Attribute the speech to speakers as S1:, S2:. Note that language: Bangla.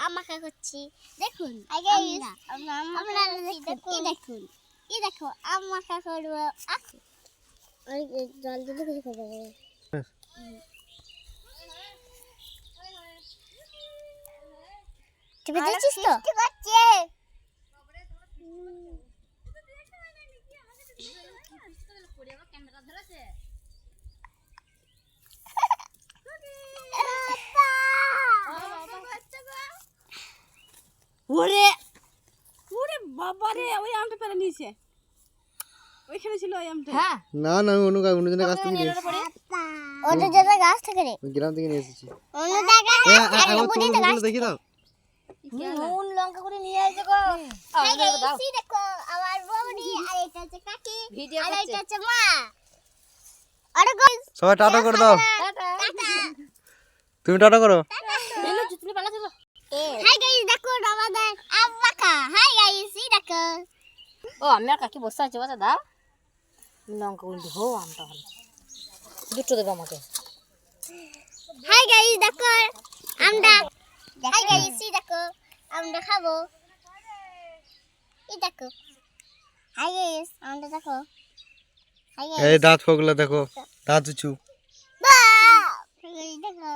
S1: আমাকে করছি দেখুন আপনারা দেখুন এই দেখো আমাকে করব আখু আর জল দিলে কিছু খাবো তুই দেখছিস তো কি করছে
S2: ওরে ওরে বাবা রে ওই আমটা পেরে নিয়েছে ওইখানে ছিল ওই আমটা হ্যাঁ
S3: না না আমি অন্য জনের কাছ থেকে নিয়ে এসেছি
S1: ওটা যেটা গাছ থেকে রে
S3: গ্রাম থেকে নিয়ে এসেছি
S1: অন্য জায়গা
S3: গাছ দেখি দাও
S2: নুন লঙ্কা করে নিয়ে আসে গো
S1: দেখো আমার বৌদি আর এটা হচ্ছে কাকি
S2: ভিডিও
S1: আর এটা হচ্ছে মা আরে গাইস
S3: সবাই টাটা করে দাও
S1: টাটা
S3: তুমি টাটা করো
S2: এলো জুতলি পালা দেবো
S1: হাই গাইস দেখো আমাদের আব্বাকা হাই গাইস দেখো
S2: ও আমি আর কাকি বসে আছে বাবা দাও লঙ্কা গুলো হো আমটা হলো দুটো দেবো আমাকে
S1: হাই গাইস দেখো আমরা হাই গাইস দেখো আমরা খাবো এই দেখো হাই গাইস আমরা দেখো হাই গাইস
S3: এই দাঁত ফগলা দেখো দাঁত উঁচু
S1: বাহ হাই গাইস দেখো